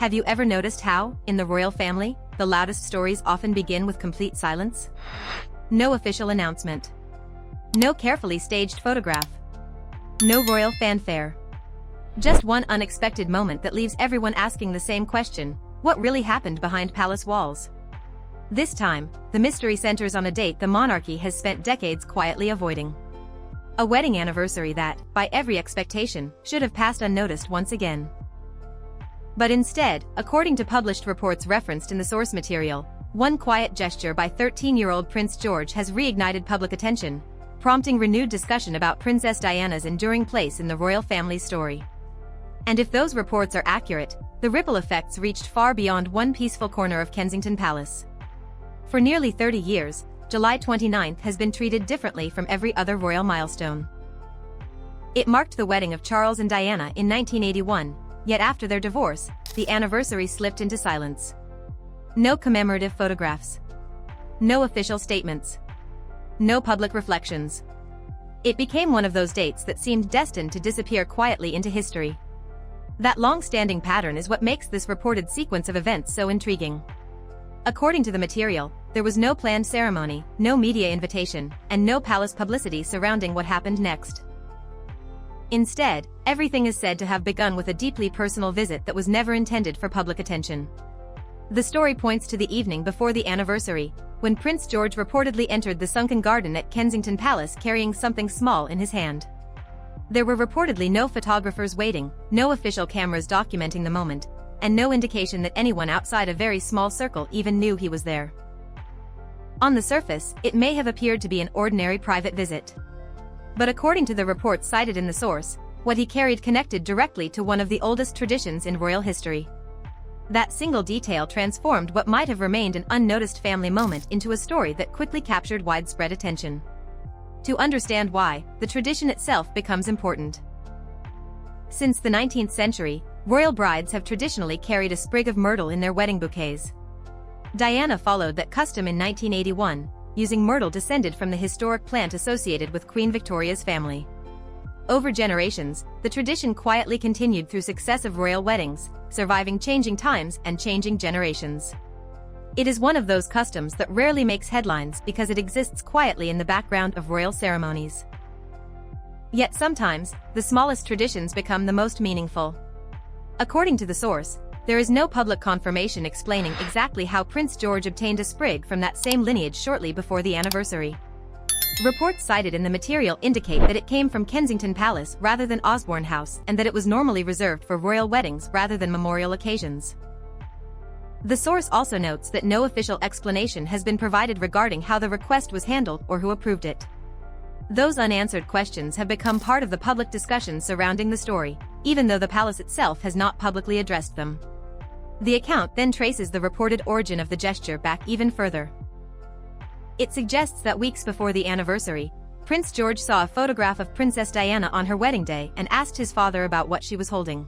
Have you ever noticed how, in the royal family, the loudest stories often begin with complete silence? No official announcement. No carefully staged photograph. No royal fanfare. Just one unexpected moment that leaves everyone asking the same question: what really happened behind palace walls? This time, the mystery centers on a date the monarchy has spent decades quietly avoiding. A wedding anniversary that, by every expectation, should have passed unnoticed once again. But instead, according to published reports referenced in the source material, one quiet gesture by 13-year-old Prince George has reignited public attention, prompting renewed discussion about Princess Diana's enduring place in the royal family's story. And if those reports are accurate, the ripple effects reached far beyond one peaceful corner of Kensington Palace. For nearly 30 years, July 29th has been treated differently from every other royal milestone. It marked the wedding of Charles and Diana in 1981, yet after their divorce, the anniversary slipped into silence. No commemorative photographs. No official statements. No public reflections. It became one of those dates that seemed destined to disappear quietly into history. That long-standing pattern is what makes this reported sequence of events so intriguing. According to the material, there was no planned ceremony, no media invitation, and no palace publicity surrounding what happened next. Instead, everything is said to have begun with a deeply personal visit that was never intended for public attention. The story points to the evening before the anniversary, when Prince George reportedly entered the sunken garden at Kensington Palace carrying something small in his hand. There were reportedly no photographers waiting, no official cameras documenting the moment, and no indication that anyone outside a very small circle even knew he was there. On the surface, it may have appeared to be an ordinary private visit. But according to the reports cited in the source, what he carried connected directly to one of the oldest traditions in royal history. That single detail transformed what might have remained an unnoticed family moment into a story that quickly captured widespread attention. To understand why, the tradition itself becomes important. Since the 19th century, royal brides have traditionally carried a sprig of myrtle in their wedding bouquets. Diana followed that custom in 1981, using myrtle descended from the historic plant associated with Queen Victoria's family. Over generations, the tradition quietly continued through successive royal weddings, surviving changing times and changing generations. It is one of those customs that rarely makes headlines because it exists quietly in the background of royal ceremonies. Yet sometimes, the smallest traditions become the most meaningful. According to the source, there is no public confirmation explaining exactly how Prince George obtained a sprig from that same lineage shortly before the anniversary. Reports cited in the material indicate that it came from Kensington Palace rather than Osborne House and that it was normally reserved for royal weddings rather than memorial occasions. The source also notes that no official explanation has been provided regarding how the request was handled or who approved it. Those unanswered questions have become part of the public discussion surrounding the story, even though the palace itself has not publicly addressed them. The account then traces the reported origin of the gesture back even further. It suggests that weeks before the anniversary, Prince George saw a photograph of Princess Diana on her wedding day and asked his father about what she was holding.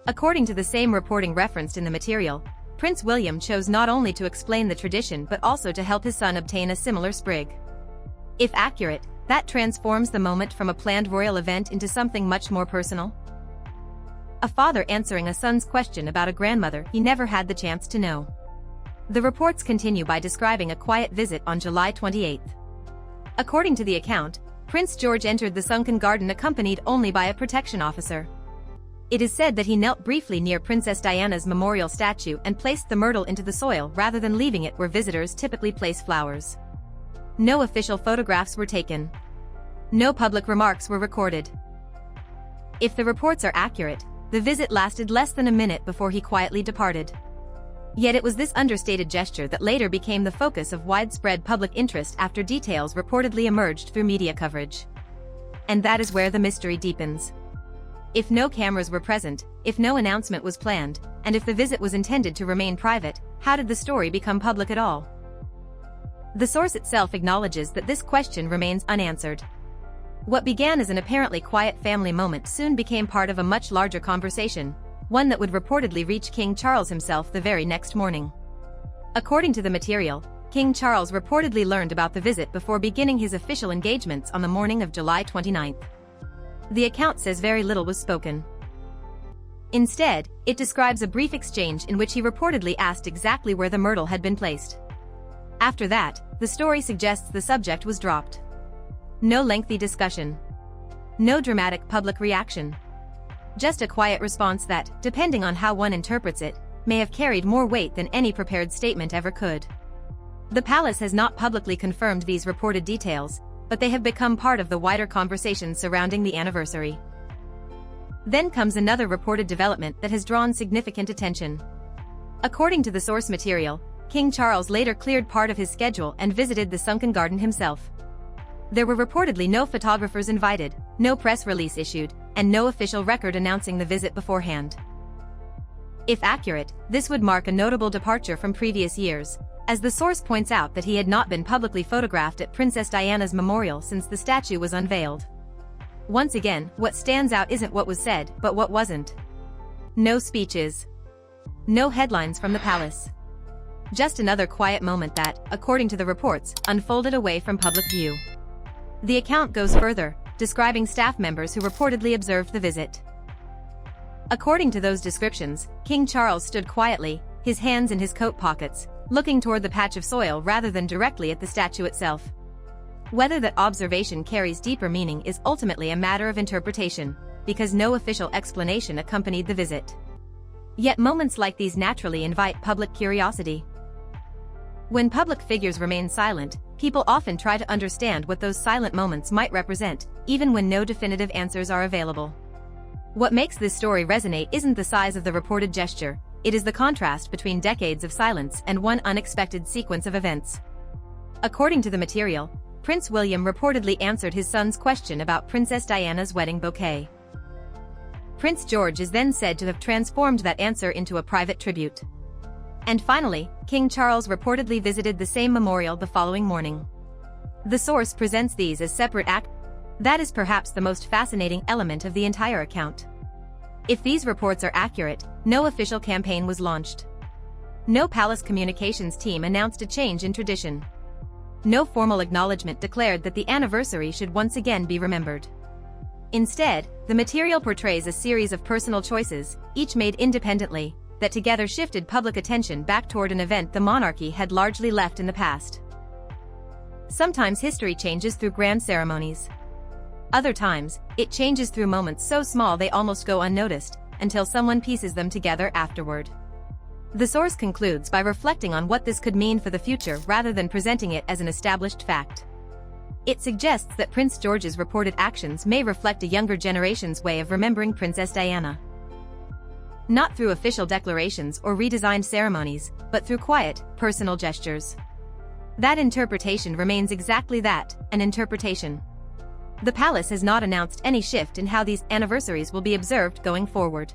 According to the same reporting referenced in the material, Prince William chose not only to explain the tradition but also to help his son obtain a similar sprig. If accurate, that transforms the moment from a planned royal event into something much more personal. A father answering a son's question about a grandmother he never had the chance to know. The reports continue by describing a quiet visit on July 28. According to the account, Prince George entered the sunken garden accompanied only by a protection officer. It is said that he knelt briefly near Princess Diana's memorial statue and placed the myrtle into the soil rather than leaving it where visitors typically place flowers. No official photographs were taken. No public remarks were recorded. If the reports are accurate, the visit lasted less than a minute before he quietly departed. Yet it was this understated gesture that later became the focus of widespread public interest after details reportedly emerged through media coverage. And that is where the mystery deepens. If no cameras were present, if no announcement was planned, and if the visit was intended to remain private, how did the story become public at all? The source itself acknowledges that this question remains unanswered. What began as an apparently quiet family moment soon became part of a much larger conversation, one that would reportedly reach King Charles himself the very next morning. According to the material, King Charles reportedly learned about the visit before beginning his official engagements on the morning of July 29. The account says very little was spoken. Instead, it describes a brief exchange in which he reportedly asked exactly where the myrtle had been placed. After that, the story suggests the subject was dropped. No lengthy discussion. No dramatic public reaction. Just a quiet response that, depending on how one interprets it, may have carried more weight than any prepared statement ever could. The palace has not publicly confirmed these reported details, but they have become part of the wider conversation surrounding the anniversary. Then comes another reported development that has drawn significant attention. According to the source material, King Charles later cleared part of his schedule and visited the sunken garden himself. There were reportedly no photographers invited, no press release issued, and no official record announcing the visit beforehand. If accurate, this would mark a notable departure from previous years, as the source points out that he had not been publicly photographed at Princess Diana's memorial since the statue was unveiled. Once again, what stands out isn't what was said, but what wasn't. No speeches. No headlines from the palace. Just another quiet moment that, according to the reports, unfolded away from public view. The account goes further, describing staff members who reportedly observed the visit. According to those descriptions, King Charles stood quietly, his hands in his coat pockets, looking toward the patch of soil rather than directly at the statue itself. Whether that observation carries deeper meaning is ultimately a matter of interpretation, because no official explanation accompanied the visit. Yet moments like these naturally invite public curiosity. When public figures remain silent, people often try to understand what those silent moments might represent, even when no definitive answers are available. What makes this story resonate isn't the size of the reported gesture, it is the contrast between decades of silence and one unexpected sequence of events. According to the material, Prince William reportedly answered his son's question about Princess Diana's wedding bouquet. Prince George is then said to have transformed that answer into a private tribute. And finally, King Charles reportedly visited the same memorial the following morning. The source presents these as separate acts. That is perhaps the most fascinating element of the entire account. If these reports are accurate, no official campaign was launched. No palace communications team announced a change in tradition. No formal acknowledgement declared that the anniversary should once again be remembered. Instead, the material portrays a series of personal choices, each made independently, that together shifted public attention back toward an event the monarchy had largely left in the past. Sometimes history changes through grand ceremonies. Other times, it changes through moments so small they almost go unnoticed, until someone pieces them together afterward. The source concludes by reflecting on what this could mean for the future rather than presenting it as an established fact. It suggests that Prince George's reported actions may reflect a younger generation's way of remembering Princess Diana. Not through official declarations or redesigned ceremonies, but through quiet, personal gestures. That interpretation remains exactly that, an interpretation. The palace has not announced any shift in how these anniversaries will be observed going forward.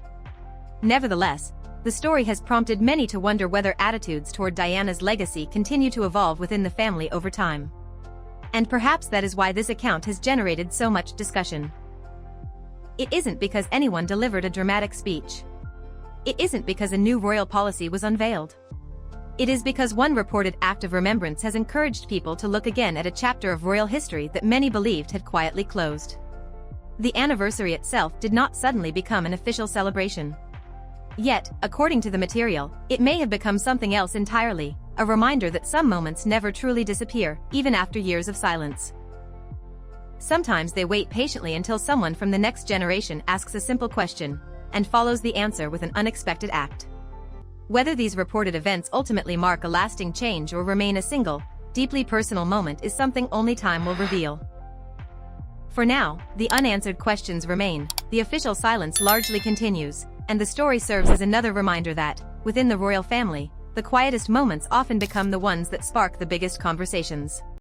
Nevertheless, the story has prompted many to wonder whether attitudes toward Diana's legacy continue to evolve within the family over time. And perhaps that is why this account has generated so much discussion. It isn't because anyone delivered a dramatic speech. It isn't because a new royal policy was unveiled. It is because one reported act of remembrance has encouraged people to look again at a chapter of royal history that many believed had quietly closed. The anniversary itself did not suddenly become an official celebration. Yet, according to the material, it may have become something else entirely, a reminder that some moments never truly disappear, even after years of silence. Sometimes they wait patiently until someone from the next generation asks a simple question, and follows the answer with an unexpected act. Whether these reported events ultimately mark a lasting change or remain a single, deeply personal moment is something only time will reveal. For now, the unanswered questions remain, the official silence largely continues, and the story serves as another reminder that, within the royal family, the quietest moments often become the ones that spark the biggest conversations.